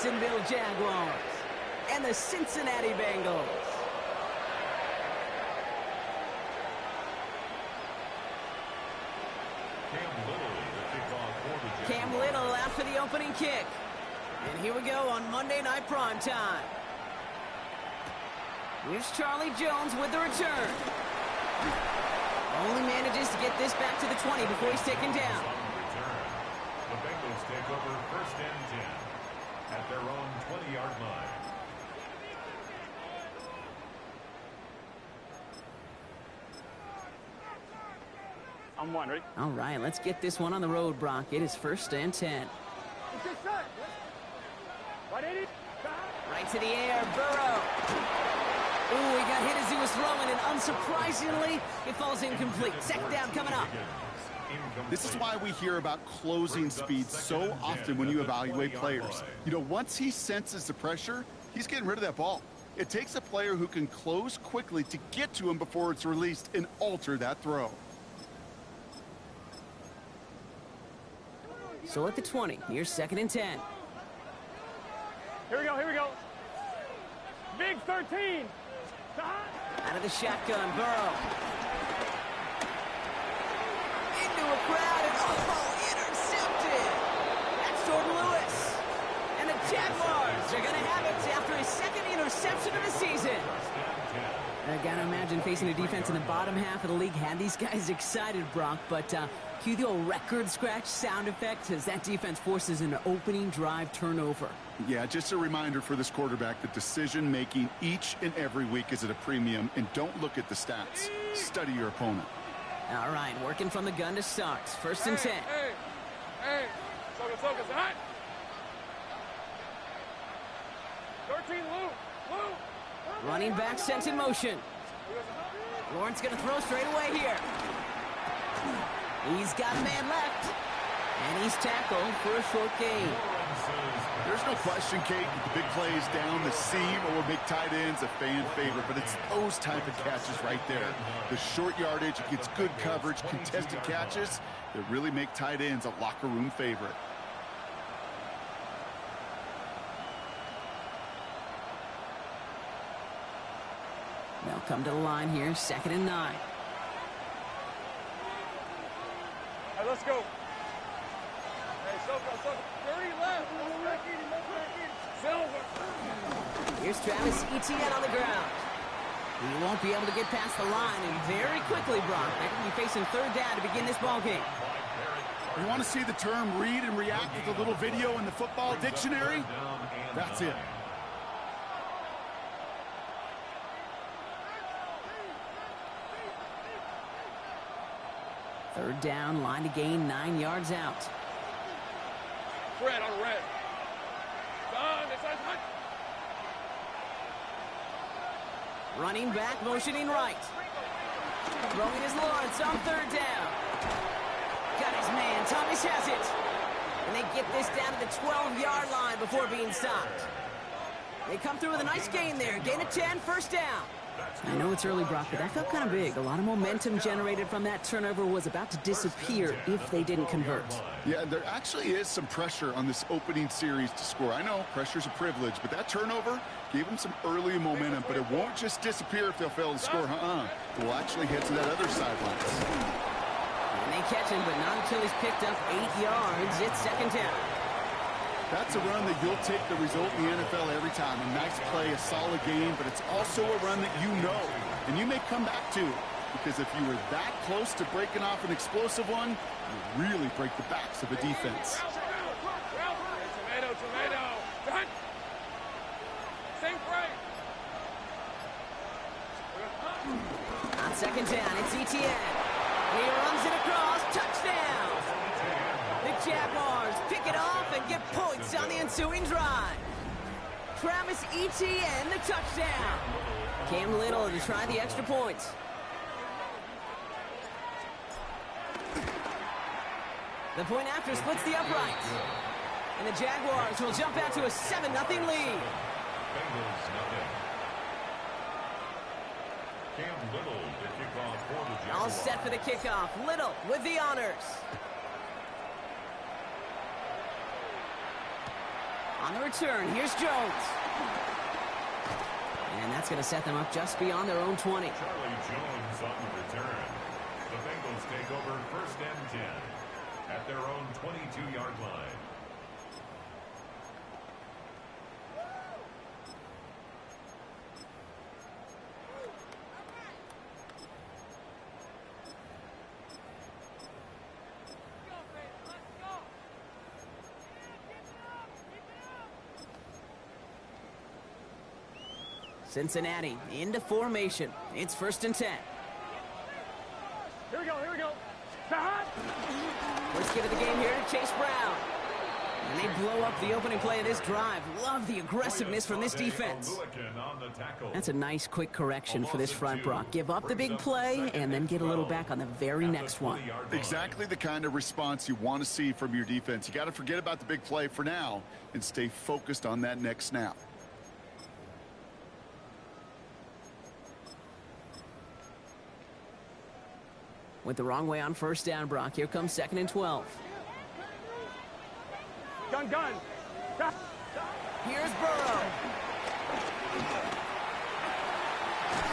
Jacksonville Jaguars and the Cincinnati Bengals. Cam Little after the opening kick. And here we go on Monday Night Primetime. Here's Charlie Jones with the return. Only manages to get this back to the 20 before he's taken down. The Bengals take over 1st and 10 at their own 20-yard line. I'm one, ready? All right, let's get this one on the road, Brock. It is 1st and 10. Right to the air, Burrow. Ooh, he got hit as he was throwing, and unsurprisingly, it falls incomplete. Second down coming up. This is why we hear about closing speed so often when you evaluate players. You know, once he senses the pressure, he's getting rid of that ball. It takes a player who can close quickly to get to him before it's released and alter that throw. So at the 20, here's 2nd and 10. Here we go, here we go. Big 13. Out of the shotgun, Burrow. Into a crowd, and intercepted. That's Jordan Lewis. And the Jaguars are going to have it after his 2nd interception of the season. I got to imagine facing a defense in the bottom half of the league had these guys excited, Brock, but cue the old record scratch sound effect as that defense forces an opening drive turnover. Yeah, just a reminder for this quarterback that decision-making each and every week is at a premium, and don't look at the stats. Study your opponent. All right, working from the gun to start. 1st and 10. Hey. Focus, hot. 13, Lou. Running back sent in motion. Lawrence going to throw straight away here. He's got a man left. And he's tackled for a short gain. There's no question, Kate, that the big plays down the seam or big tight ends a fan favorite, but it's those type of catches right there. The short yardage, it gets good coverage, contested catches that really make tight ends a locker room favorite. They'll come to the line here, 2nd and 9. Hey, let's go. Hey, Soko. 30 left. Silver. Here's Travis Etienne on the ground. He won't be able to get past the line, and very quickly, Brock, they're going to be facing 3rd down to begin this ball game. You want to see the term read and react with a little video in the football dictionary? That's it. Third down, line to gain 9 yards out. Red on red. Running back, motioning right. Throwing his Lawrence on 3rd down. Got his man, Thomas has it. And they get this down to the 12-yard line before being stopped. They come through with a nice gain there. Gain of 10, 1st down. I know it's early, Brock, but that felt kind of big. A lot of momentum generated from that turnover was about to disappear if they didn't convert. Yeah, there actually is some pressure on this opening series to score. I know pressure's a privilege, but that turnover gave them some early momentum, but it won't just disappear if they'll fail to score. We'll actually head to that other sideline. And they catch him, but not until he's picked up 8 yards. It's 2nd down. That's a run that you'll take the result in the NFL every time. A nice play, a solid game, but it's also a run that you know, and you may come back to, because if you were that close to breaking off an explosive one, you really break the backs of a defense. Tomato. Same play. On 2nd down, it's Etienne. He runs it across. Touchdown. The Jaguars pick it off and get points on the ensuing drive. Travis Etienne, the touchdown. Cam Little to try the extra points. The point after splits the uprights. And the Jaguars will jump out to a 7-0 lead. Bengals nothing. Cam Little to kick off for the Jaguars. All set for the kickoff. Little with the honors. On the return, here's Jones. And that's going to set them up just beyond their own 20. Charlie Jones on the return. The Bengals take over 1st and 10 at their own 22-yard line. Cincinnati into formation. It's 1st and 10. Here we go. First get of the game here, Chase Brown. And they blow up the opening play of this drive. Love the aggressiveness from this defense. That's a nice quick correction for this front, Brock. Give up the big play and then get a little back on the very next one. Exactly the kind of response you want to see from your defense. You got to forget about the big play for now and stay focused on that next snap. Went the wrong way on 1st down, Brock. Here comes 2nd and 12. Gun. Here's Burrow.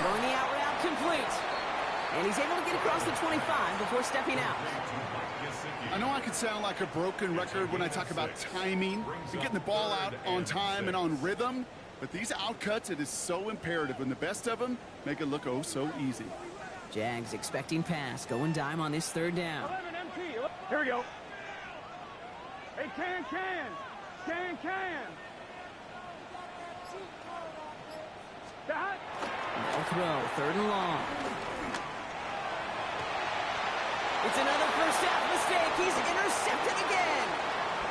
Throwing the out route complete. And he's able to get across the 25 before stepping out. I know I could sound like a broken record when I talk about timing and getting the ball out on time and on rhythm, but these outcuts, it is so imperative, and the best of them make it look oh so easy. Jags expecting pass, going dime on this 3rd down. 11 MT. Here we go. Hey, can. That. No throw, 3rd and long. It's another first half mistake. He's intercepted again.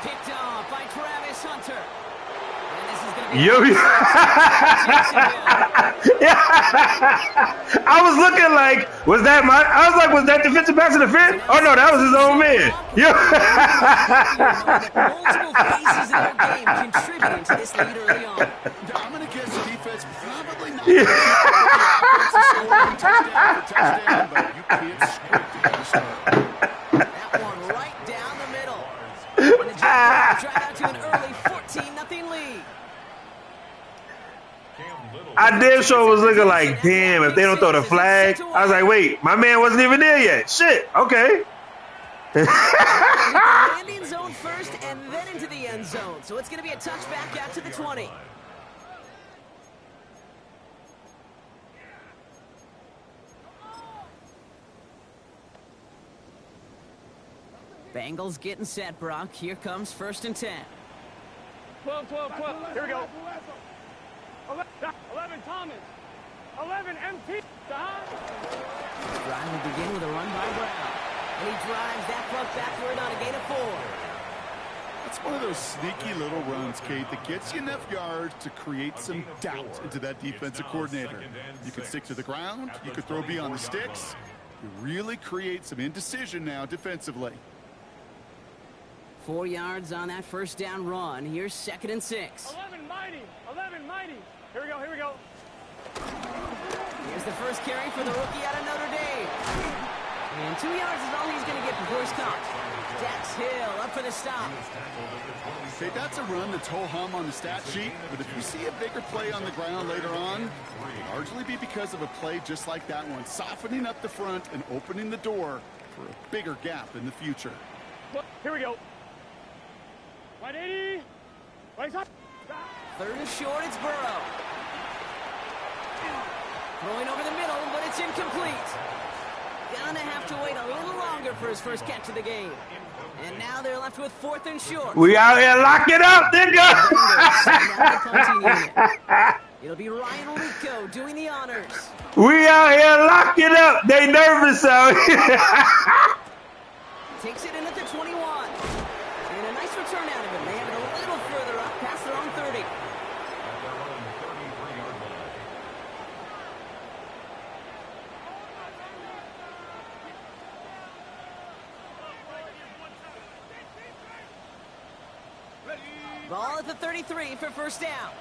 Picked off by Travis Hunter. And this is going to be I was looking like, was that defensive pass interference? Oh no, that was his own man. Multiple phases of their game contributing to this lead early on. I'm going to guess the defense probably not going to touchdown, but you can't script it to start. That one right down the middle. And the Jags drive out to an early 14-0 lead. I damn sure was looking like, damn, if they don't throw the flag. I was like, wait, my man wasn't even there yet. Shit, okay. Landing zone first and then into the end zone. So it's going to be a touchback out to the 20. Bengals getting set, Brock. Here comes 1st and 10. 12. Here we go. 11 Thomas. 11 MT. Drive will begin with a run by Brown. And he drives that puck backward on a gain of 4. That's one of those sneaky little runs, Kate, that gets you enough yards to create some doubt into that defensive coordinator. You can stick to the ground. You could throw beyond the sticks. You really create some indecision now defensively. 4 yards on that 1st down run. Here's 2nd and 6. 11 mighty. Here we go. Here's the first carry for the rookie out of Notre Dame. And 2 yards is all he's going to get before he's caught. Dax Hill up for the stop. Okay, that's a run that's ho-hum on the stat sheet, but if you see a bigger play on the ground later on, it'll largely be because of a play just like that one, softening up the front and opening the door for a bigger gap in the future. Here we go. 180. Right side. 3rd and short, it's Burrow. Throwing over the middle, but it's incomplete. Gonna have to wait a little longer for his first catch of the game. And now they're left with 4th and short. We out here, lock it up, nigga. It'll be Ryan Rico doing the honors. We out here, lock it up. They nervous out here. Takes it in at the 21. And a nice return out of him. They have it a little further up past their own 30. Ball at the 33 for 1st down.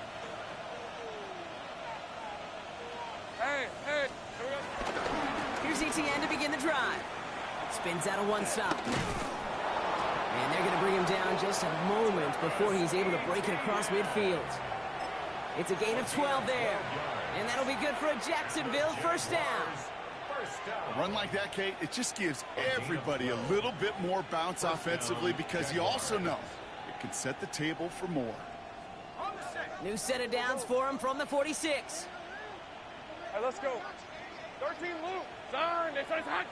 Hey. Here's ETN to begin the drive. Spins out of one stop. And they're going to bring him down just a moment before he's able to break it across midfield. It's a gain of 12 there. And that'll be good for a Jacksonville first down. A run like that, Kate, it just gives everybody a little bit more bounce offensively because you also know it can set the table for more. New set of downs for him from the 46. All right, let's go. 13 loop. Son, this is hot.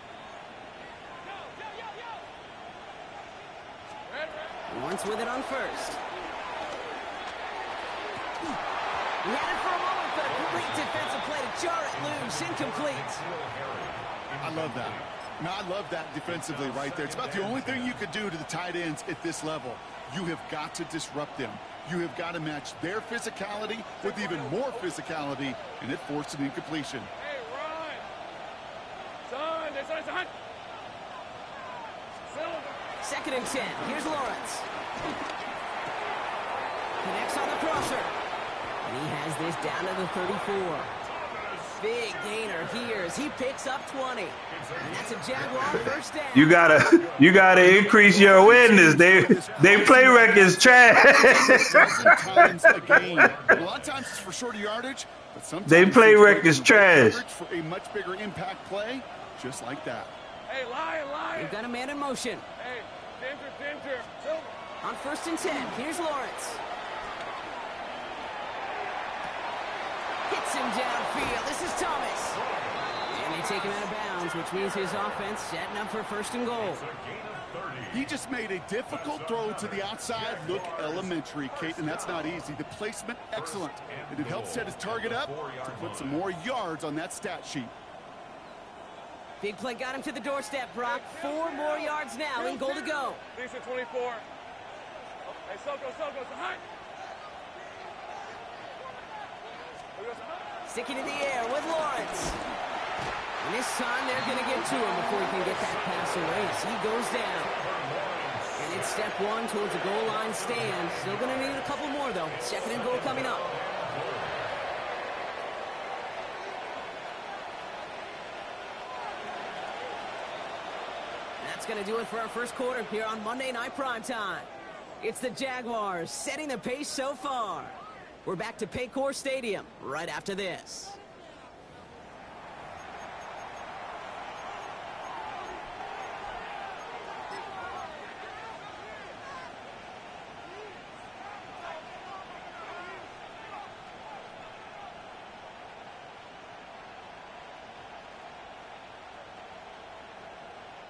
Once with it on first. He had it for a moment, but a great defensive play to jar it loose. Incomplete. I love that. Now, I love that defensively right there. It's about the only thing you could do to the tight ends at this level. You have got to disrupt them. You have got to match their physicality with even more physicality, and it forced an incompletion. Hey, run. Son, this is hot. Second and 10. Here's Lawrence. Connects on the crosser. And he has this down to the 34. Big gainer here as he picks up 20. And that's a Jaguar first down. You gotta increase your awareness. They play records trash. A lot of times it's for shorter yardage, but sometimes They play records trash. For a much bigger impact play, just like that. Hey, lion. They've got a man in motion. Hey, Ginger. Silver. On first and 10, here's Lawrence. Hits him downfield. This is Thomas. And they take him out of bounds, which means his offense setting up for first and goal. He just made a difficult throw to the outside look elementary, Kate, and that's not easy. The placement, excellent. And it helped set his target up to put some more yards on that stat sheet. Big play got him to the doorstep, Brock. 4 more yards now and goal to go. Lisa 24. Hey, Soko, hot. Sticking in the air with Lawrence. And this time they're going to get to him before he can get that pass away as he goes down. And it's step 1 towards a goal line stand. Still going to need a couple more, though. Second and goal coming up. That's going to do it for our first quarter here on Monday Night Primetime. It's the Jaguars setting the pace so far. We're back to Paycor Stadium right after this.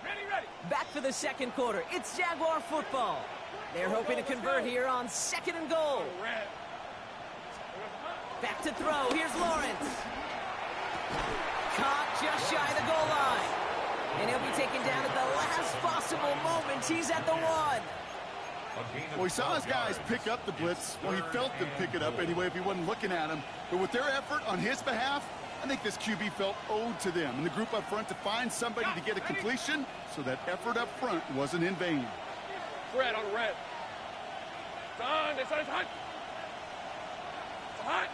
Ready. Back for the second quarter. It's Jaguar football. They're hoping to convert here on second and goal. Red. Back to throw. Here's Lawrence. Caught just shy of the goal line. And he'll be taken down at the last possible moment. He's at the 1. Well, he saw his guys pick up the blitz. Well, he felt them pick it up anyway if he wasn't looking at him. But with their effort on his behalf, I think this QB felt owed to them and the group up front to find somebody to get a completion so that effort up front wasn't in vain. Red on red. Son, this is hot. Hot.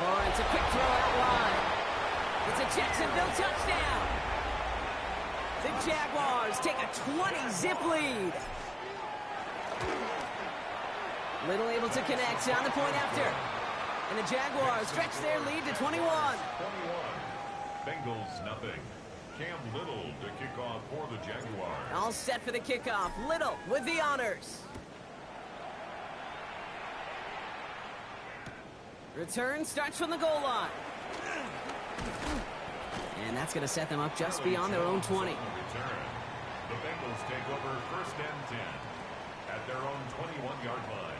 Lawrence, a quick throw out wide. It's a Jacksonville touchdown. The Jaguars take a 20-zip lead. Little able to connect on the point after. And the Jaguars stretch their lead to 21. Bengals nothing. Cam Little to kick off for the Jaguars. All set for the kickoff. Little with the honors. Return starts from the goal line. And that's going to set them up just beyond their own 20. Return. The Bengals take over first and 10 at their own 21-yard line.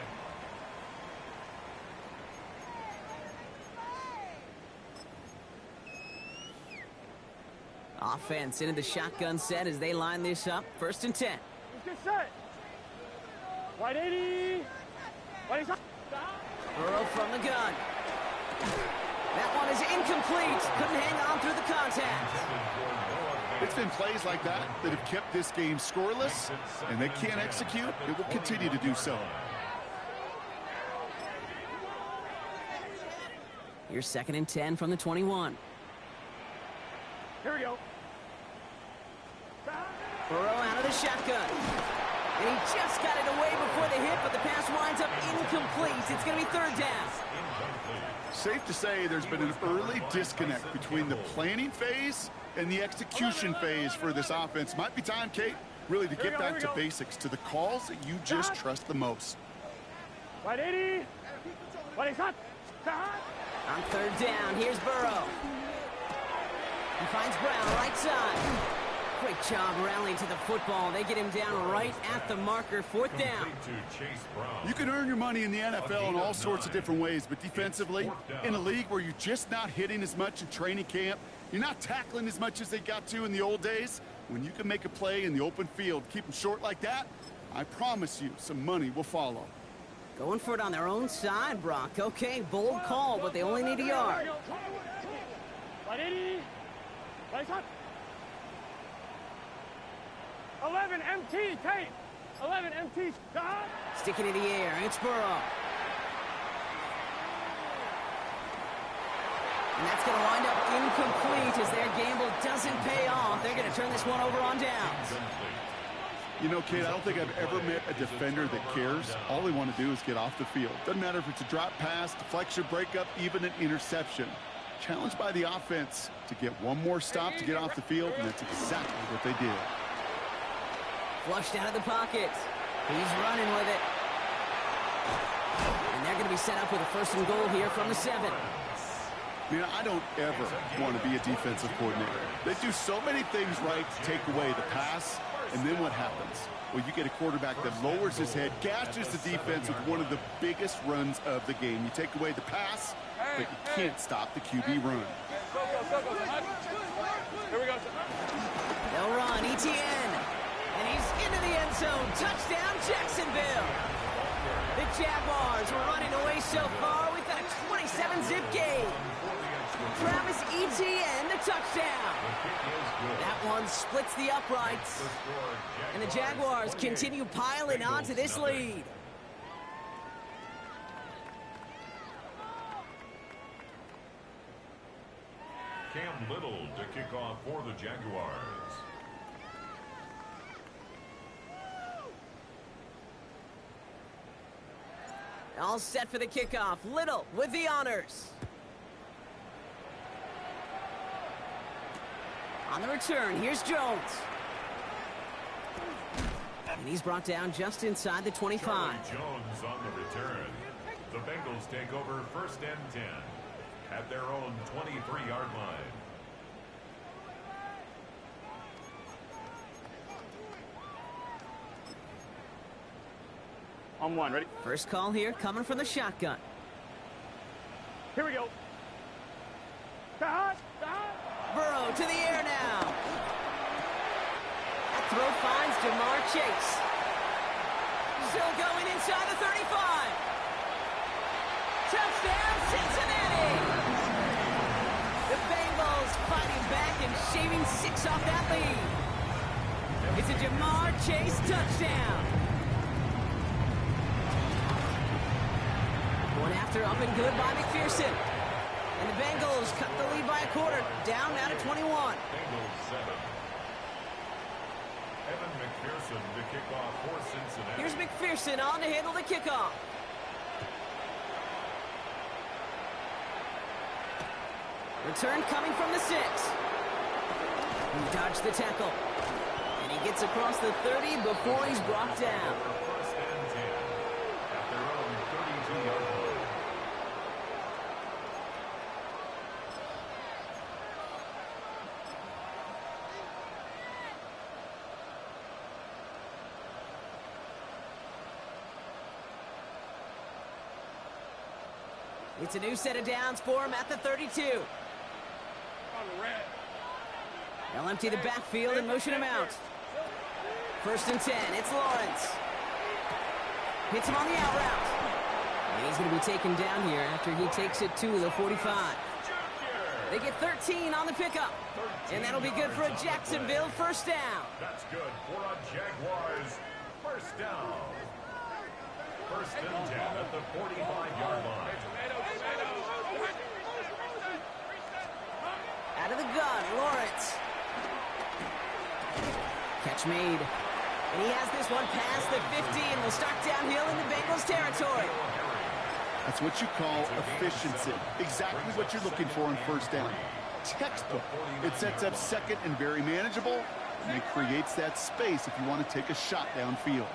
Offense into the shotgun set as they line this up. First and 10. Get set. White 80. White 80. Burrow from the gun. That one is incomplete. Couldn't hang on through the contact. It's been plays like that that have kept this game scoreless, and they can't execute. It will continue to do so. Here's second and 10 from the 21. Here we go. Burrow out of the shotgun. And he just got it away before the hit, but the pass winds up incomplete. It's going to be third down. Safe to say there's been an early disconnect between the planning phase and the execution phase for this offense. Might be time, Kate, really to get back to basics, to the calls that you just trust the most. Right 80. Right hot. On third down, here's Burrow. He finds Brown, right side. Great job rallying to the football. They get him down right at the marker, fourth down. You can earn your money in the NFL in all sorts of different ways, but defensively, in a league where you're just not hitting as much in training camp, you're not tackling as much as they got to in the old days, when you can make a play in the open field, keep them short like that, I promise you some money will follow. Going for it on their own side, Brock. Okay, bold call, but they only need a yard. Right 80. Right hot. 11 MT, Kate. 11 MT. Sticking in the air, it's Burrow. And that's going to wind up incomplete as their gamble doesn't pay off. They're going to turn this one over on downs. You know, Kate, I don't think I've ever met a defender that cares. All they want to do is get off the field. Doesn't matter if it's a drop pass, deflection, breakup, even an interception. Challenged by the offense to get one more stop to get off the field, and that's exactly what they did. Flushed out of the pocket. He's running with it. And they're going to be set up with a first and goal here from the 7. Man, I don't ever want to be a defensive coordinator. They do so many things right to take away the pass, and then what happens? Well, you get a quarterback that lowers his head, gashes the defense with one of the biggest runs of the game. You take away the pass, but you can't stop the QB run. Here we go. They'll run, Etienne. And he's into the end zone. Touchdown, Jacksonville. The Jaguars are running away so far. We've got a 27-zip game. Travis Etienne, the touchdown. That one splits the uprights. And the Jaguars continue piling onto this lead. Cam Little to kick off for the Jaguars. All set for the kickoff. Little with the honors. On the return, here's Jones. And he's brought down just inside the 25. Charlie Jones on the return. The Bengals take over first and 10 at their own 23-yard line. On one, ready? First call here coming from the shotgun. Here we go. Burrow to the air now. That throw finds Jamar Chase. Still going inside the 35. Touchdown, Cincinnati! The Bengals fighting back and shaving 6 off that lead. It's a Jamar Chase touchdown. One after up and good by McPherson. And the Bengals cut the lead by a quarter, down now to 21. Bengals 7. Evan McPherson to kick off for Cincinnati. Here's McPherson on to handle the kickoff. Return coming from the 6. He dodged the tackle. And he gets across the 30 before he's brought down. First and 10 at their own 32-yard line. It's a new set of downs for him at the 32. They'll empty the backfield and motion him out. First and 10, it's Lawrence. Hits him on the out route. And he's going to be taken down here after he takes it to the 45. They get 13 on the pickup. And that'll be good for a Jacksonville first down. That's good for a Jaguars first down. First and 10 at the 45-yard line. Out of the gun, Lawrence. Catch Catch made. And he has this one past the 50 and will start downhill in the Bengals territory. That's what you call efficiency. Exactly what you're looking for on first down. Textbook. It sets up second and very manageable, and it creates that space if you want to take a shot downfield.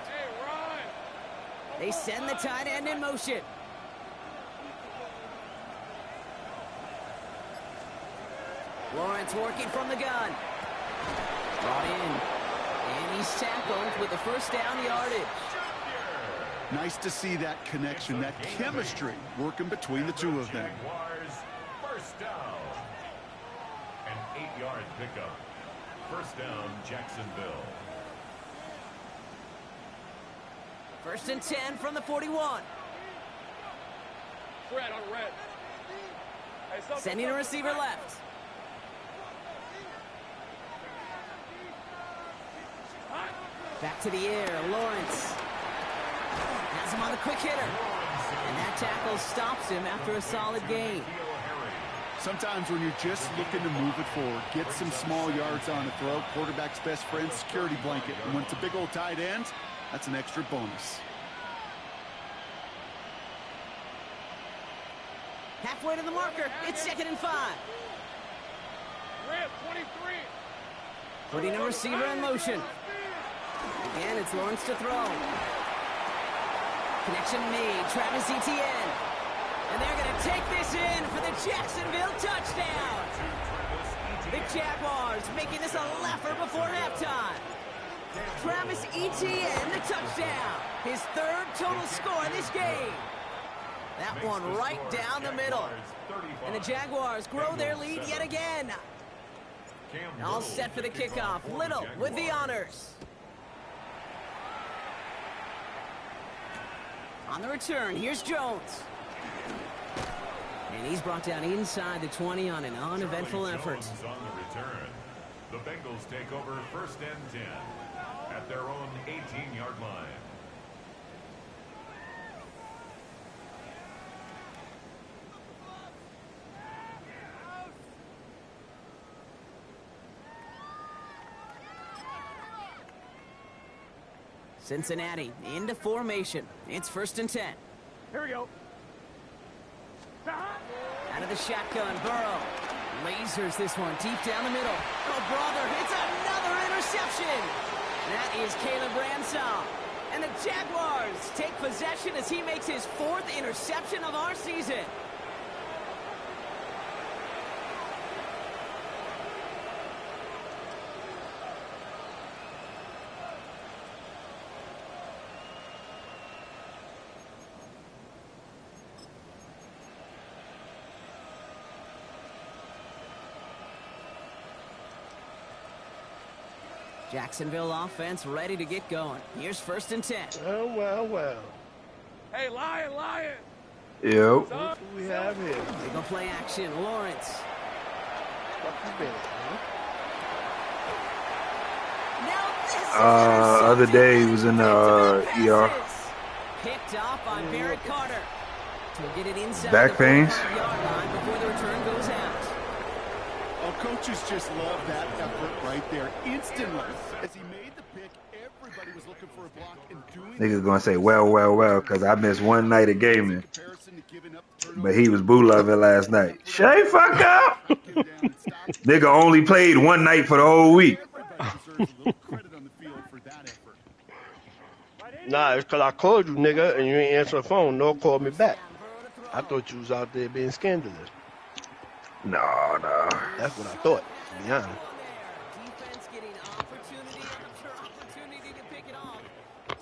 They send the tight end in motion. Lawrence working from the gun. Brought in. And he's tackled with the first down yardage. Nice to see that connection, that chemistry working between the two of them. First down. An 8-yard pickup. First down, Jacksonville. First and 10 from the 41. Red on red. Hey, sending a receiver left. Back to the air, Lawrence. Has him on the quick hitter. And that tackle stops him after a solid gain. Sometimes when you're just looking to move it forward, get some small yards on the throw, quarterback's best friend, security blanket. And when it's a big old tight end, that's an extra bonus. Halfway to the marker. It's 2nd and 5. Red 23. Putting a receiver in motion. Again, it's Lawrence to throw. Connection made. Travis Etienne. And they're going to take this in for the Jacksonville touchdown. The Jaguars making this a laugher before halftime. Travis Etienne, the touchdown. His 3rd total score in this game. That one right down the middle. And the Jaguars grow their lead yet again. All set for the kickoff. Little with the honors. On the return, here's Jones. And he's brought down inside the 20 on an uneventful effort. On the return, the Bengals take over first and 10 at their own 18-yard line. Cincinnati into formation. It's 1st and 10. Here we go. Out of the shotgun, Burrow lasers this one deep down the middle. Oh, brother, it's another interception. That is Caleb Ransom. And the Jaguars take possession as he makes his 4th interception of our season. Jacksonville offense ready to get going. Here's 1st and 10. Well, well, well. Hey, Lion. Yep. What do we have here? They go play action. Lawrence. What you been, huh? Now this is Other day he was in the ER. Picked off by Barrett Carter. To get it inside Back the pains. 45-yard line before the return goes out. Oh, coaches just love that effort right there. Instantly, as he made the pick, everybody was looking for a block and doing Niggas gonna say, well, because I missed one night of gaming. But he was boo loving last night. Shay, fuck up! Nigga only played one night for the whole week. Nah, it's because I called you, nigga, and you ain't answer the phone, nor called me back. I thought you was out there being scandalous. No. That's what I thought, to be honest. Defense getting opportunity after opportunity to pick it off.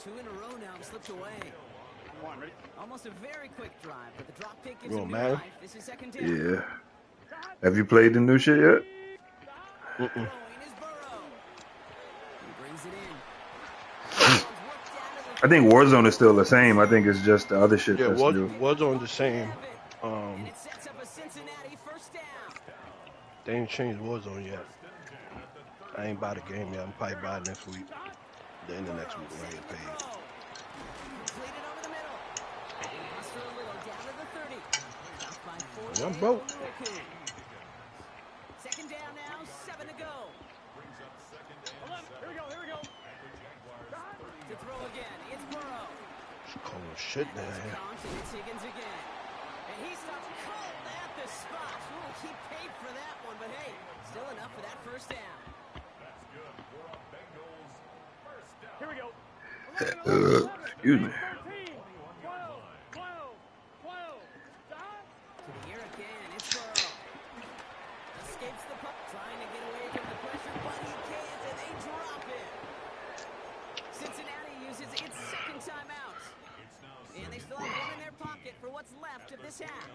2 in a row now slipped away. Almost a very quick drive, but the drop pick gives him new life. This is 2nd down. Yeah. Have you played the new shit yet? Mm-mm. I think Warzone is still the same. I think it's just the other shit Yeah, that's new. Warzone the same. They ain't changed Warzone yet. I ain't buy the game yet. I'm probably buy it next week. The end of next week when I get paid. I'm broke. 2nd down now, 7 to go. Here we go. Oh shit, That is man. Conked, and it's Higgins again. And he stops cold at the spot. Ooh, he paid for that one, but hey, still enough for that first down. That's good for a Bengals first down. Here we go. Excuse me. 13, 12, 12, 12. Stop. To the air again, it's Burrow. Escapes the puck, trying to get away from the pressure, but he can't, and they drop it. Cincinnati uses its second timeout. And they still have one in their pocket for what's left of this half.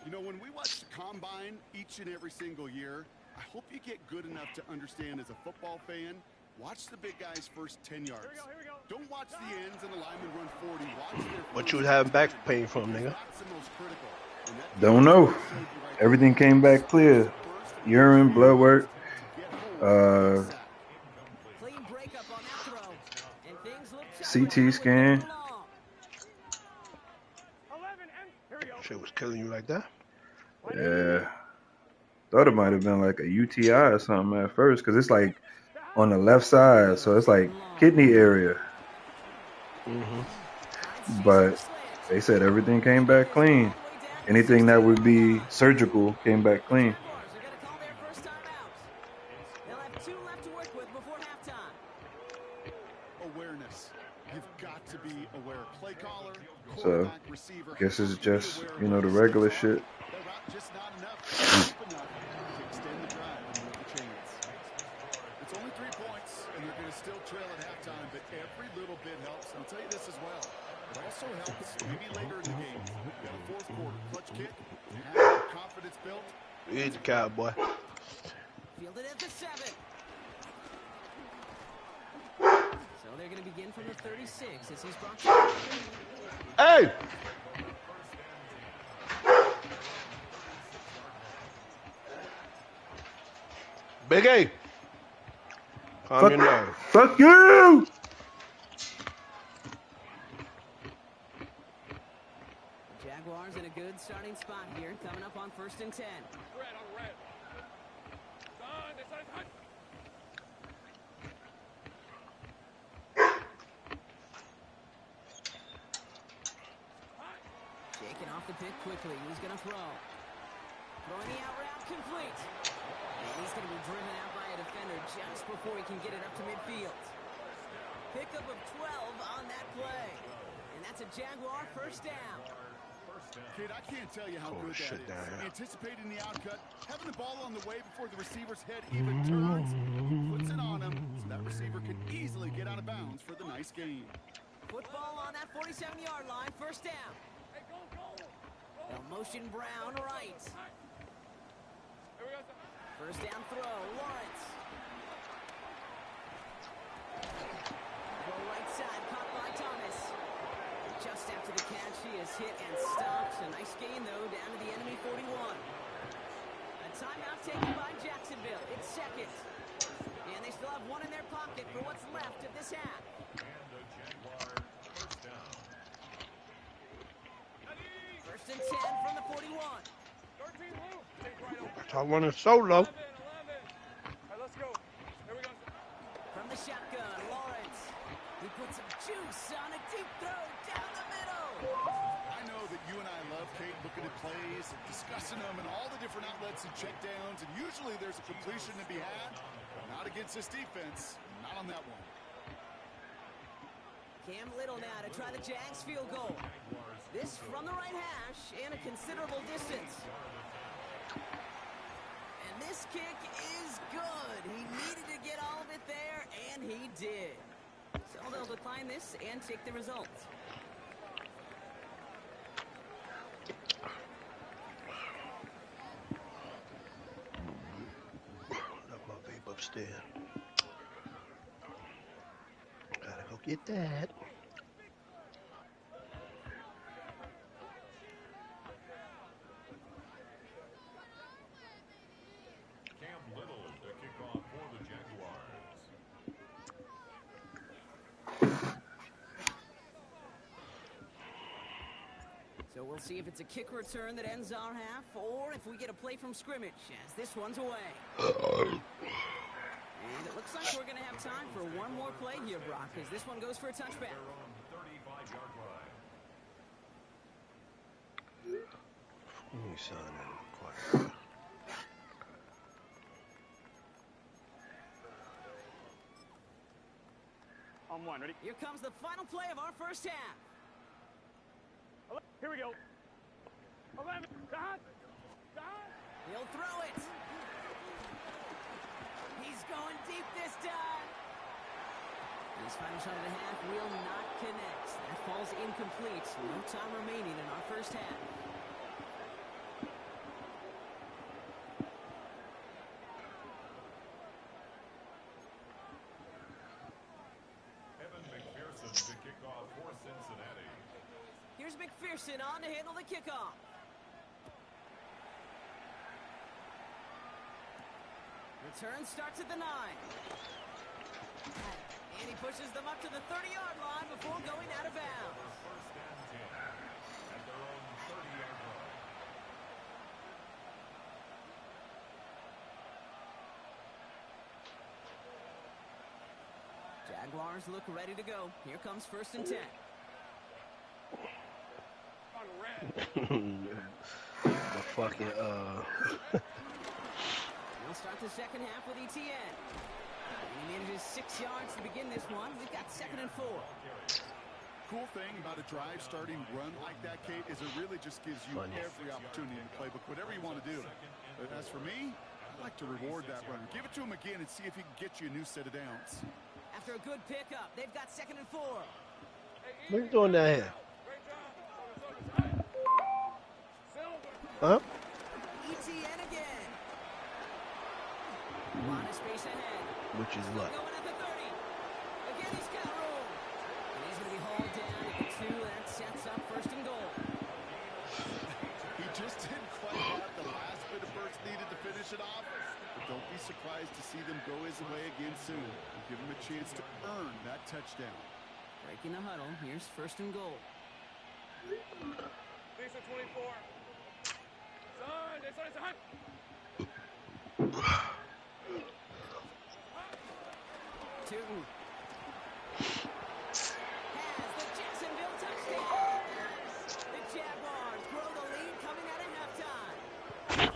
You know, when we watch the combine each and every single year, I hope you get good enough to understand as a football fan, watch the big guys first 10 yards. Here we go. Don't watch the ends and the linemen run 40. Watch their What you was having back pain from, nigga? That's the most critical. And that Don't know. Everything came back clear. Urine, blood work. Clean breakup on that throw. And things look CT scan. 11, and here we go. Shit was killing you like that? Yeah. Thought it might have been like a UTI or something at first, because it's like on the left side, so it's like kidney area. But they said everything came back clean. Anything that would be surgical came back clean. They're going to call their first timeout. They'll have 2 left to work with before halftime. awareness. You've got to be aware. Play caller, So, quarterback, receiver. Guess it's just, you know, the regular shit. That route just not enough. Deep enough to extend the drive and move the chains. It's only 3 points, and they're going to still trail at halftime, but every little bit helps. I'll tell you this as well. It also helps maybe later in the game. You got a fourth quarter clutch kick, have that confidence built. He's the cowboy. Fielded at the 7. So they're going to begin from the 36 as he's brought to Hey! Big A. Calm your nerve. Fuck you! Jaguars in a good starting spot here, coming up on 1st and 10. Red. This side. Shaking off the pick quickly. He's going to throw. Throwing the out route complete. And he's going to be driven out by a defender just before he can get it up to midfield. Pickup of 12 on that play. And that's a Jaguar first down. Kid, I can't tell you how Oh, good shit that down is. here. Anticipating the outcut, having the ball on the way before the receiver's head even turns, puts it on him, so that receiver can easily get out of bounds for the nice gain. Football on that 47-yard line. First down. Hey, go. They'll motion Brown right. Here we go. First down throw. Lawrence. Go right side. Caught by Thomas. Just after the catch, he is hit and stopped. A nice gain, though, down to the enemy 41. A timeout taken by Jacksonville. It's second. And they still have one in their pocket for what's left of this half. And the Jaguar first down. First and 10 from the 41. 13 blue. Take right over. Stop running solo. 11. All right, let's go. Here we go. From the shotgun, Lawrence. He puts some juice on a deep throw down the middle. I know that you and I love, Kate, looking at plays, and discussing them and all the different outlets and checkdowns, and usually there's a completion to be had, but not against this defense, not on that one. Cam Little now to try the Jags field goal. This from the right hash and a considerable distance. And this kick is good. He needed to get all of it there, and he did. So they'll decline this and take the result. Left my vape upstairs. Gotta go get that. Cam Little to kick off for the Jaguars. So we'll see if it's a kick return that ends our half, or if we get a play from scrimmage, as this one's away. And it looks like we're going to have time for one more play here, Brock, as this one goes for a touchback. Their own 35-yard son in quite. On one, ready? Here comes the final play of our first half. Here we go. 11. Dot. He'll throw it. He's going deep this time. His final shot of the half will not connect. That falls incomplete. No time remaining in our first half. Evan McPherson to kick off for Cincinnati. Here's McPherson on to handle the kickoff. Return starts at the 9. And he pushes them up to the 30-yard line before going out of bounds. First and 10 at their own 30-yard line. Jaguars look ready to go. Here comes first and 10. The fucking We'll start the second half with Etienne. He manages 6 yards to begin this one. We've got 2nd and 4. Cool thing about a drive starting run like that, Kate, is it really just gives you every opportunity in the playbook, whatever you want to do. But as for me, I'd like to reward that runner. Give it to him again and see if he can get you a new set of downs. After a good pickup, they've got 2nd and 4. what are you doing down here? Huh? Etienne again. Lot of space ahead. Which is Still what? going at the 30. Again, he's got room. And he's going to be hauled down at the 2. That sets up 1st and goal. He just didn't quite have the last bit of burst needed to finish it off. But don't be surprised to see them go his way again soon. And give him a chance to earn that touchdown. Breaking the huddle. Here's 1st and goal. Lisa 24. Son. Tootin has the Jacksonville touchdown. The Jaguars grow the lead coming out of halftime.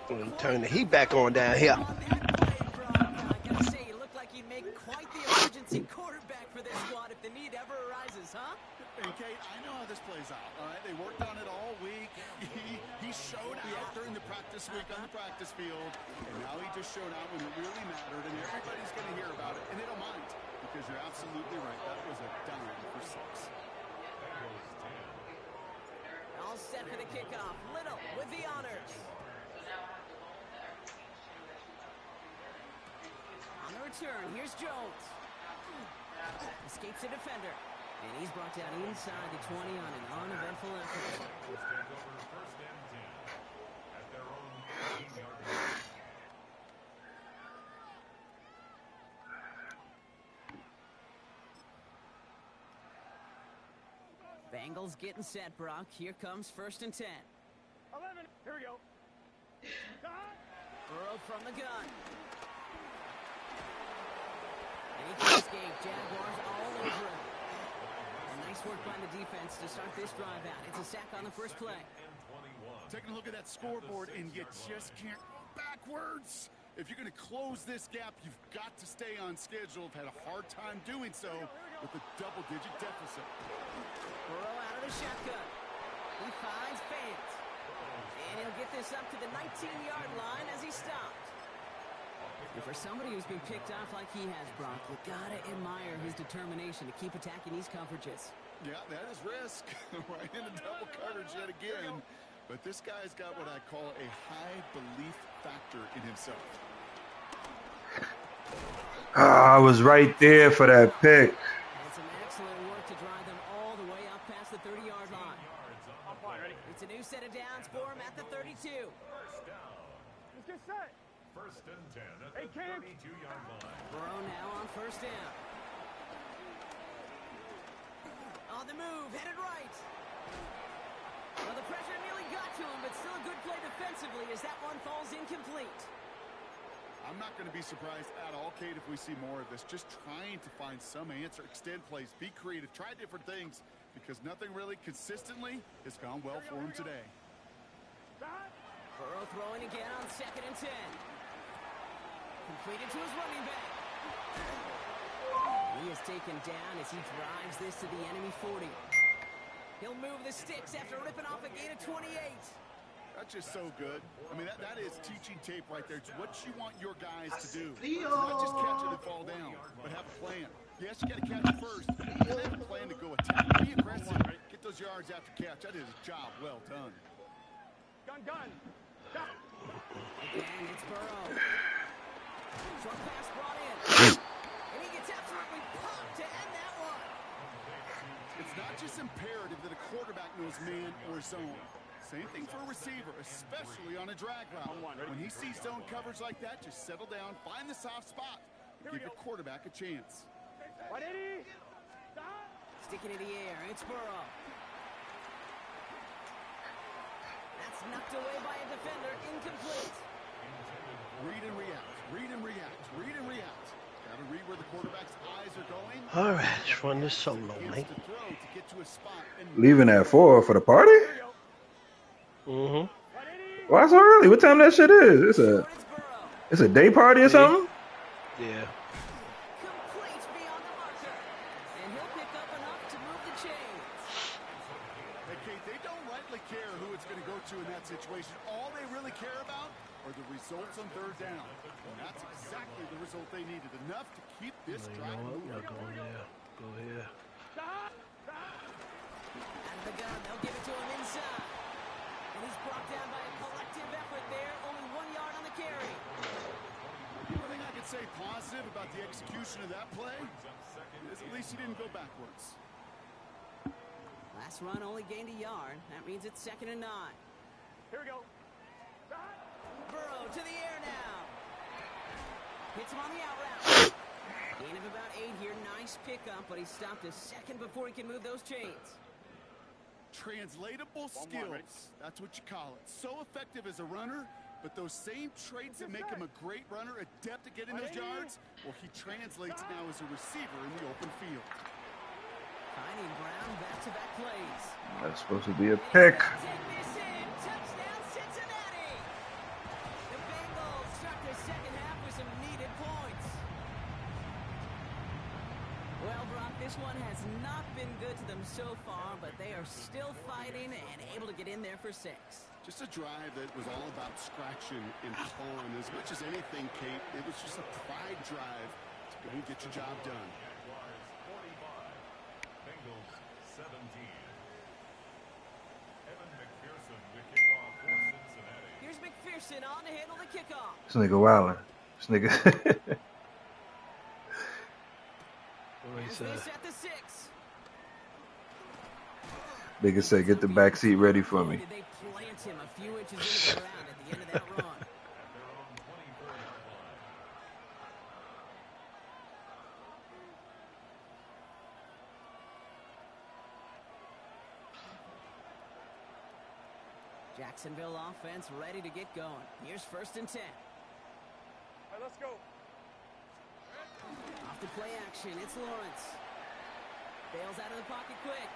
We're gonna turn the heat back on down here. On that play, Brock, I gotta say, you look like you'd make quite the emergency quarterback for this squad if the need ever arises, huh? And Kate, I know how this plays out, all right? They worked on it all week. He showed out during the practice week on the practice field, and now he just showed out when it really mattered, and everybody's going to hear about it, and they don't mind, because you're absolutely right. That was a dime for 6. All set for the kickoff. Little with the honors. On the return, here's Jones. Escapes the defender. And he's brought down inside the 20 on an uneventful effort. Take over first and 10 at their own 18-yard line. Bengals getting set, Brock. Here comes 1st and 10. 11. Here we go. Burrow from the gun. And he can escape. Jaguars all over him. Nice work by the defense to start this drive out. It's a sack on the first play. Taking a look at that scoreboard, and you just can't go backwards. If you're going to close this gap, you've got to stay on schedule. I've had a hard time doing so with a double-digit deficit. Burrow out of the shotgun. He finds Fant. And he'll get this up to the 19-yard line as he stopped. And for somebody who's been picked off like he has, Brock, you gotta admire his determination to keep attacking these coverages. Yeah, that is risk. Right into double coverage yet again. But this guy's got what I call a high belief factor in himself. I was right there for that pick. And some excellent work to drive them all the way up past the 30-yard line. It's a new set of downs for him at the 32. Let's get set. First and 10 at the 32-yard line. Burrow now on 1st down. On the move, headed right. Well, the pressure nearly got to him, but still a good play defensively as that one falls incomplete. I'm not going to be surprised at all, Kate, if we see more of this. Just trying to find some answer, extend plays, be creative, try different things, because nothing really consistently has gone well for him today. Burrow throwing again on 2nd and 10. Completed to his running back. He is taken down as he drives this to the enemy 40. He'll move the sticks after ripping off a gain of 28. That's just so good. I mean, that is teaching tape right there. It's what you want your guys to do. It's not just catch it and fall down, but have a plan. Yes, you got to catch it first, and have a plan to go attack. Be aggressive. Get those yards after catch. That is a job well done. Gun. Again, it's Burrow. Short pass brought in. And he gets absolutely pumped to end that one. It's not just imperative that a quarterback knows man or zone. Same thing for a receiver, especially on a drag route. When he sees zone coverage like that, just settle down, find the soft spot, and give your quarterback a chance. Sticking in the air, it's Burrow. That's knocked away by a defender, incomplete. Read and react, read and react, read and react. Got to read where the quarterback's eyes are going. All right, let's run this solo, mate. Leaving at 4 for the party? Mm-hmm. Why so early? What time that shit is? It's a day party or something? Yeah. Complete beyond the marker. And he'll pick up enough to move the chains. Hey, Kate, they don't rightly care who it's going to go to in that situation. All they really care about are the results on 3rd down. And that's exactly the result they needed. Enough to keep this drive moving. Go there. Go here. Out of the gun, they'll give it to him inside. And he's brought down by a collective effort there. Only 1 yard on the carry. The only thing I could say positive about the execution of that play is at least he didn't go backwards. Last run only gained a yard. That means it's 2nd and 9. Here we go. Burrow to the air now. Hits him on the out route. Gain of about 8 here. Nice pickup, but he stopped a second before he can move those chains. Translatable skills. That's what you call it. So effective as a runner, but those same traits that make him a great runner, adept at getting those yards, well, he translates now as a receiver in the open field. Heine and Brown back-to-back plays. That's supposed to be a pick. Take this in. Touchdown, Cincinnati. The Bengals start their 2nd half with some needed points. Well, Brock, this one has not been good to them so far, but they are still fighting and able to get in there for 6. Just a drive that was all about scratching and clawing. As much as anything, Kate, it was just a pride drive to go and get your job done. Bengals 17. Evan McPherson to kick off for Cincinnati. Here's McPherson on to handle the kickoff. This nigga wildin'. This nigga. What he said? This at the 6. Nigga said, get the back seat ready for me. Did they plant him a few inches into the ground at the end of that run? Their own 24-yard line. Jacksonville offense ready to get going. Here's 1st and 10. All right, let's go. Off the play action, it's Lawrence. Bails out of the pocket quick.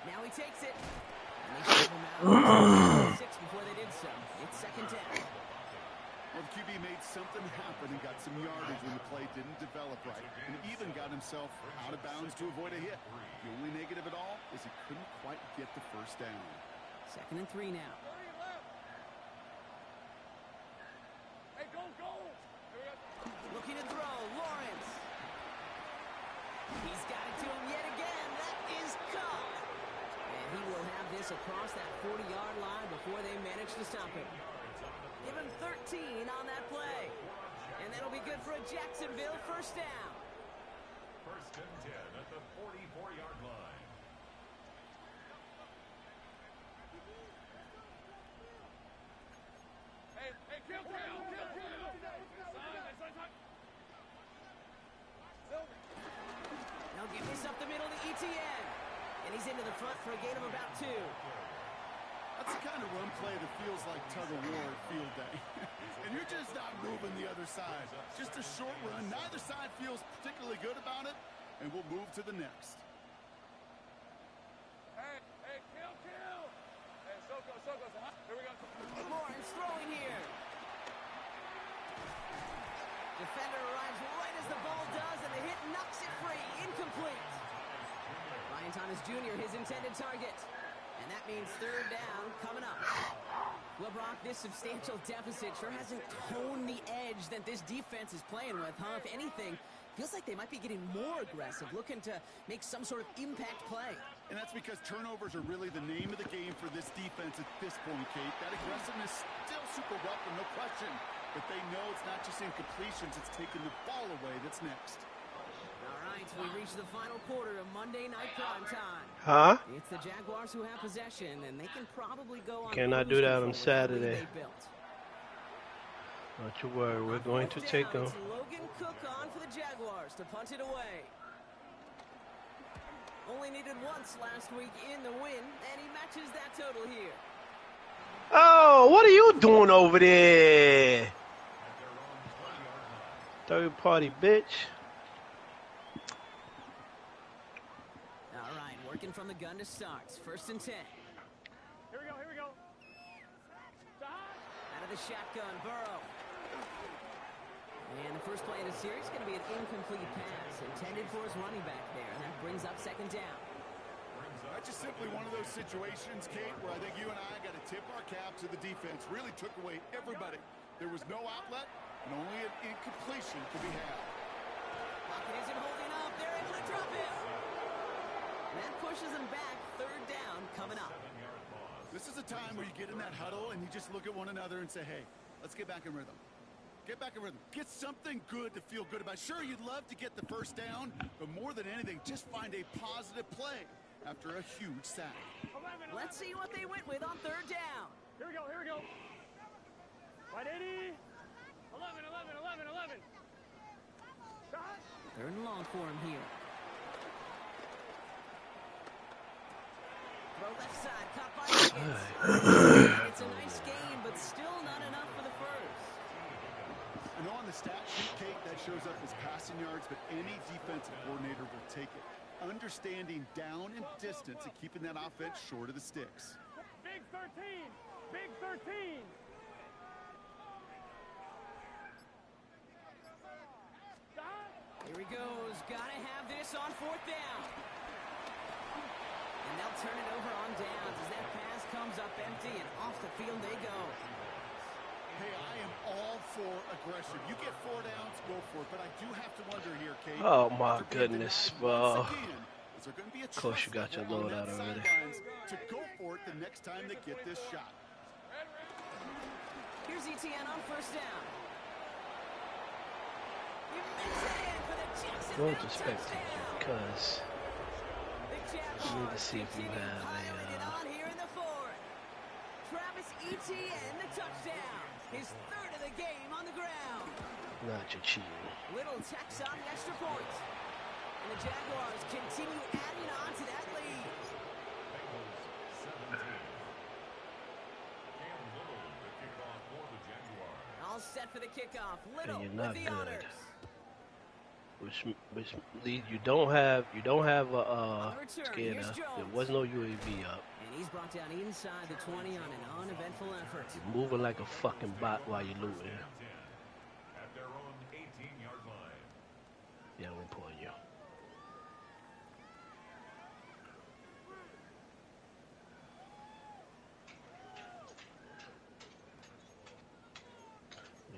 Now he takes it. And they shove him out 6 before they did so. It's 2nd down. Well, the QB made something happen and got some yardage when the play didn't develop right. And even got himself out of bounds to avoid a hit. The only negative at all is he couldn't quite get the 1st down. 2nd and 3 now. Hey, go! Looking to throw, Lawrence. He's got it to him yet again. That is caught. And he will have this across that 40-yard line before they manage to stop him. Give him 13 on that play. And that'll be good for a Jacksonville 1st down. 1st and 10 at the 44-yard line. Hey, kill! Now give this up the middle to ETN. And he's into the front for a gain of about 2. That's the kind of run play that feels like tug-of-war at field day. And you're just not moving the other side. Just a short run. Neither side feels particularly good about it. And we'll move to the next. Hey, kill! Hey, so Lawrence throwing here. Defender arrives right as the ball does, and the hit knocks it free. Incomplete. Ryan Thomas Jr., his intended target. And that means third down coming up. Well, Brock, this substantial deficit sure hasn't honed the edge that this defense is playing with, huh? If anything, feels like they might be getting more aggressive, looking to make some sort of impact play. And that's because turnovers are really the name of the game for this defense at this point, Kate. That aggressiveness still super welcome, no question. But they know it's not just incompletions, it's taking the ball away that's next. All right, we reach the final quarter of Monday Night Prime Time. Huh? It's the Jaguars who have possession, and they can probably go on. Cannot do that on Saturday. Don't you worry, we're going to take them. Logan Cook on for the Jaguars to punt it away. Only needed once last week in the win, and he matches that total here. Oh, what are you doing over there? Third party, bitch. All right, working from the gun to start. 1st and 10. Here we go. Out of the shotgun, Burrow. And the first play of the series is going to be an incomplete pass intended for his running back there, and that brings up 2nd down. That's just simply one of those situations, Kate, where I think you and I got to tip our cap to the defense. Really took away everybody. There was no outlet, and only an incompletion could be had. Pocket isn't holding up. They're able to drop it. And that pushes them back. 3rd down coming up. This is a time where you get in that huddle and you just look at one another and say, hey, let's get back in rhythm. Get back in rhythm. Get something good to feel good about. Sure, you'd love to get the 1st down, but more than anything, just find a positive play after a huge sack. Let's see what they went with on 3rd down. Here we go. Wide 80. 11. Shot. 3rd and long for him here. Throw left side, caught by Higgins. It's a nice game, but still not enough for the first. I know on the stat sheet, Kate, that shows up as passing yards, but any defensive coordinator will take it. Understanding down and distance and keeping that offense short of the sticks. Big 13. Here he goes. Gotta have this on 4th down. And they'll turn it over on downs as that pass comes up empty and off the field they go. Hey, I am all for aggression. You get 4 downs, go for it. But I do have to wonder here, Kate. Oh my goodness, bro. Is there going to be a of course you got your load out already. To go for it the next time they get this shot. Here's ETN on 1st down. He makes it in for the Jacksonville Don't expect it, because you need to see if you have on here in the 4th. Travis Etienne, the touchdown. His 3rd of the game on the ground. not your cheating. Little tacks on the extra point. And the Jaguars continue adding on to that lead. All set for the kickoff. Little with the honors. Which leads you don't have a scanner. There was no UAV up. And he's brought down inside the 20 on an uneventful effort. You're moving like a fucking bot while you're looting. At their own 18-yard line. Yeah, I'm pulling you.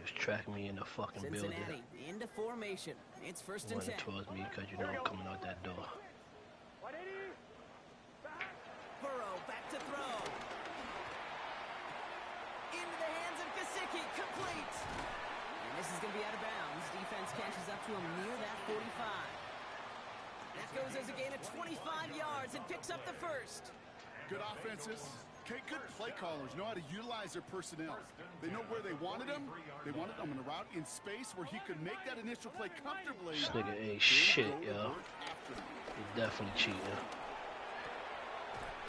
Just track me in the fucking building. Cincinnati into formation. It's 1st and 10. Running towards me because you know I'm coming out that door. Burrow back to throw. Into the hands of Gesicki, complete. And this is going to be out of bounds. Defense catches up to him near that 45. That goes as a gain of 25 yards and picks up the first. Good offenses. Okay, good play callers know how to utilize their personnel. They know where they wanted them. They wanted them in a route in space where he could make that initial play comfortably. This nigga ain't shit, yo. He definitely cheating.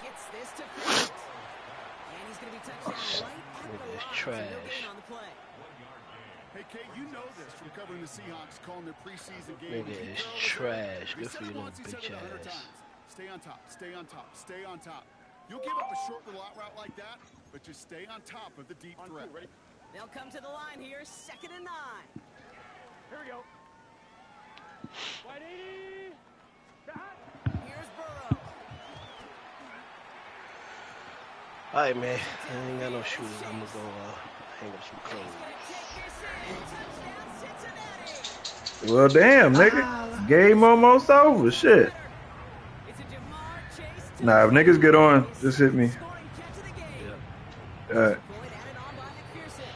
Gets this to Pitt. And he's going to be touched down right at the Nigga is line. trash. No gain on the play. Hey, Kate, you know this from covering the Seahawks, calling their preseason game. Nigga is trash. Good for you, little bitch ass. Stay on top, stay on top, stay on top. You'll give up a short route like that, but just stay on top of the deep threat. Ready? They'll come to the line here, 2nd and 9. Here we go. Wide 80. Stop. Here's Burrow. All right, man. I ain't got no shooters. I'm gonna go hang up some clothes. Touchdown, Cincinnati. Well, damn, nigga. Game almost over. Shit. It's a Jamar Chase. Nah, if niggas get on, just hit me. Scoring catch of the game. Yeah. All right. Point added on by McPherson.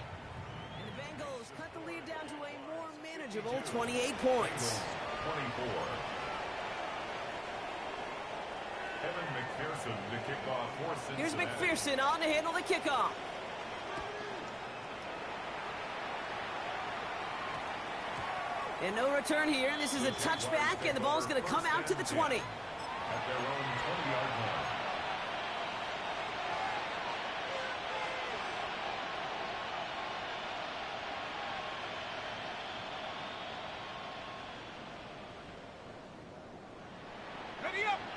And the Bengals cut the lead down to a more manageable 28 points. 24. Evan McPherson to kick off for Cincinnati. Here's McPherson on to handle the kickoff. And no return here. This is a touchback, and the ball's going to come out to the 20. At their own 20-yard line.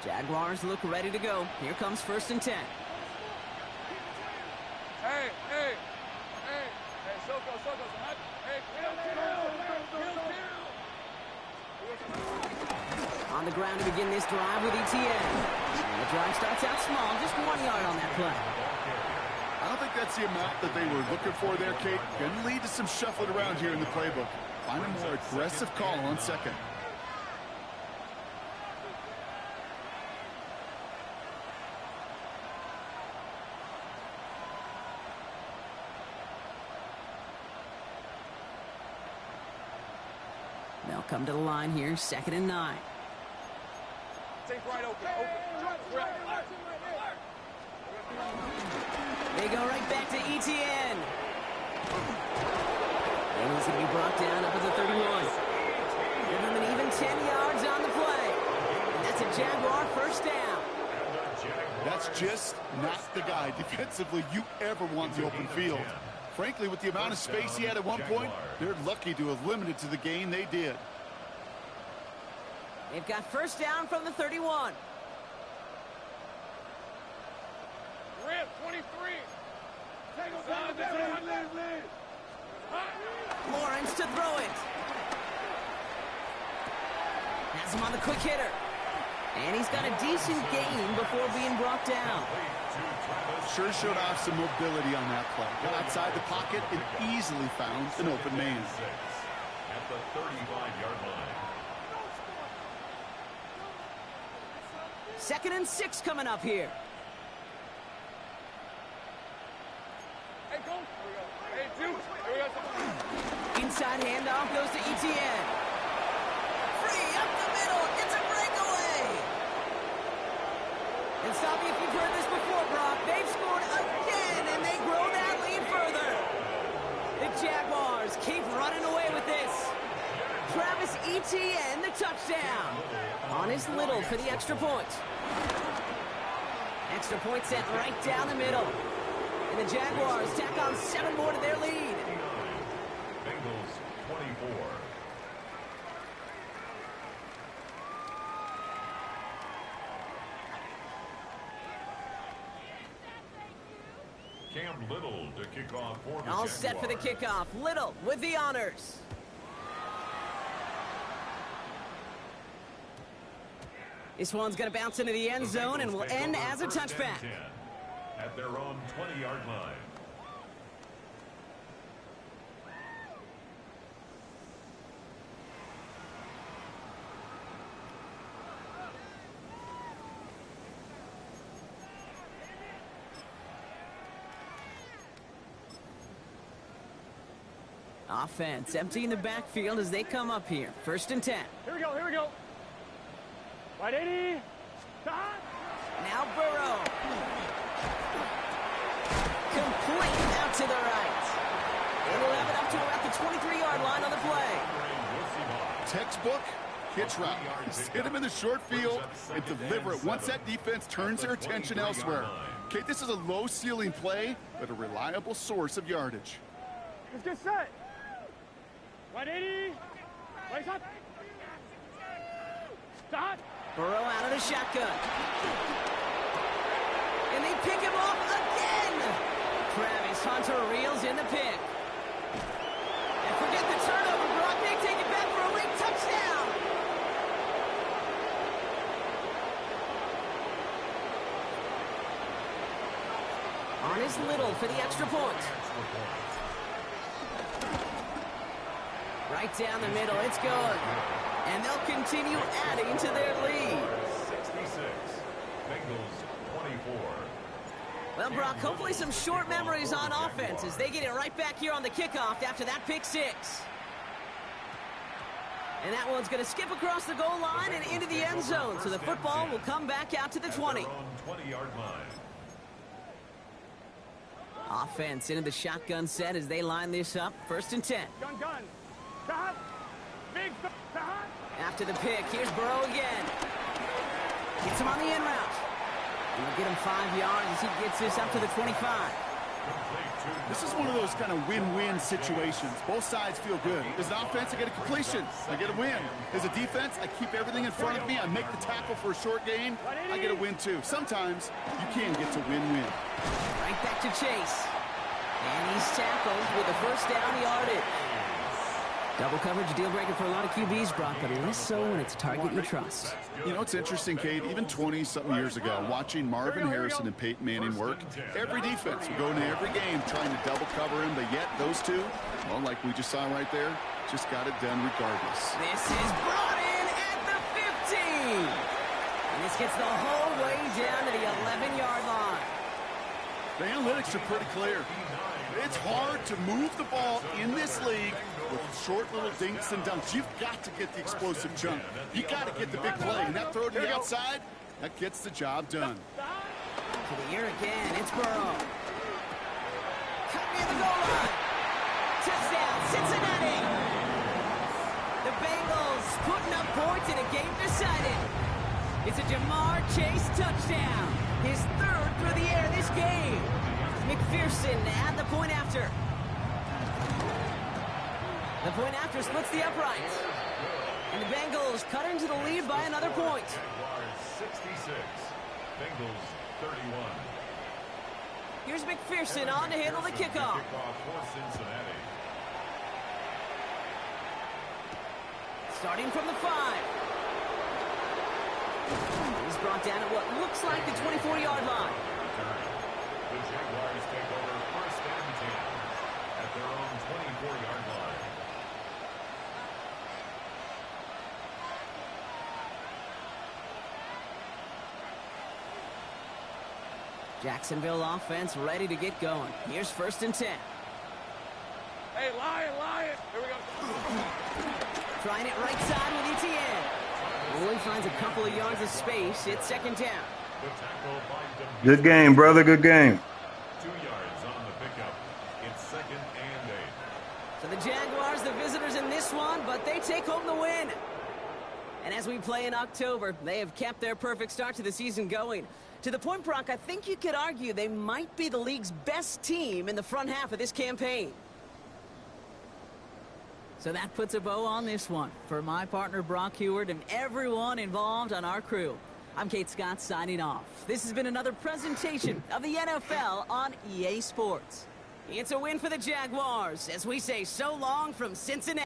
Jaguars look ready to go. Here comes 1st and 10. Hey, Soko. Hey, On the ground to begin this drive with ETN. And the drive starts out small, just 1 yard on that play. I don't think that's the amount that they were looking for there, Kate. Going to lead to some shuffling around here in the playbook. Find a more aggressive call on 2nd. They'll come to the line here, 2nd and 9. Take right open. They go right back to ETN. And he's going to be brought down up at the 31. Give him an even 10 yards on the play. And that's a Jaguar 1st down. That's just not the guy defensively you ever want in the open field. Frankly, with the amount of space he had at one point, they're lucky to have limited to the gain they did. They've got 1st down from the 31. Rip, 23. Lawrence to throw it. Has him on the quick hitter. And he's got a decent gain before being brought down. Sure showed off some mobility on that play. Got outside the pocket and easily found an open man. At the 35-yard line. 2nd and 6 coming up here. Hey, go. Hey, Juice. Here we go. Inside handoff goes to ETN. Free up the middle. It's a breakaway. And stop me if you've heard this before, Brock. They've scored again, and they grow that lead further. The Jaguars keep running away with this. Travis Etienne, the touchdown. On his Little for the extra point. Extra point sent right down the middle. And the Jaguars tack on 7 more to their lead. Bengals 24. Cam Little to kick off for the All Jaguars. set for the kickoff. Little with the honors. This one's going to bounce into the end zone and will end as a touchback. At their own 20-yard line. Offense emptying the backfield as they come up here. 1st and 10. Here we go. Wide 80. Stop. Now Burrow. Complete out to the right. They will have it up to about the 23-yard line on the play. Textbook hitch route. Just hit him in the short field and deliver it once that defense turns their attention elsewhere. Okay, this is a low-ceiling play, but a reliable source of yardage. Let's get set. Wide 80. Right up. Stop. Burrow out of the shotgun. And they pick him off again. Travis Hunter reels in the pick. And forget the turnover, Brock. They take it back for a late touchdown. Arnis Little for the extra point. Right down the middle, it's good. And they'll continue adding to their lead. 66. Bengals 24. Well, Brock, hopefully some short memories on offense as they get it right back here on the kickoff after that pick six. And that one's going to skip across the goal line and into the end zone. So the football will come back out to the 20. 20-yard line. Offense into the shotgun set as they line this up. 1st and 10. Gun. Stop. Big stop. After the pick, here's Burrow again. Gets him on the in route. And they'll get him 5 yards as he gets this up to the 25. This is one of those kind of win-win situations. Both sides feel good. As an offense, I get a completion. I get a win. As a defense, I keep everything in front of me. I make the tackle for a short gain. I get a win, too. Sometimes you can get to win-win. Right back to Chase. And he's tackled with the first down yardage. Double coverage, deal breaker for a lot of QBs, Brock, but less so when it's a target you trust. You know, it's interesting, Cade, even 20-something years ago, watching Marvin Harrison and Peyton Manning work, every defense would go into every game trying to double cover him, but yet those two, well, like we just saw right there, just got it done regardless. This is brought in at the 15. And this gets the whole way down to the 11-yard line. The analytics are pretty clear. It's hard to move the ball in this league with short little dinks and dunks. You've got to get the explosive jump. You got to get the big play. And that throw to the outside, that gets the job done. To the air again, it's Burrow. Cut near the goal line. Touchdown, Cincinnati. The Bengals putting up points in a game decided. It's a Jamar Chase touchdown. His 3rd through the air this game. McPherson at the point after. The point after splits the uprights. And the Bengals cut into the lead by another point. 66. Bengals 31. Here's McPherson on to handle the kickoff. Kickoff for Cincinnati. Starting from the 5. He's brought down at what looks like the 24-yard line. The Jaguars take over 1st and 10 at their own 24-yard line. Jacksonville offense ready to get going. Here's 1st and 10. Hey, Lion. Here we go. Trying it right side with Etienne. Only finds a couple of yards of space. It's 2nd down. The tackle by Demuth. Good game, brother. Good game. 2 yards on the pickup. It's 2nd and 8. So the Jaguars, the visitors in this one, but they take home the win. And as we play in October, they have kept their perfect start to the season going. To the point, Brock, I think you could argue they might be the league's best team in the front half of this campaign. So that puts a bow on this one. For my partner, Brock Huard, and everyone involved on our crew, I'm Kate Scott signing off. This has been another presentation of the NFL on EA Sports. It's a win for the Jaguars as we say so long from Cincinnati.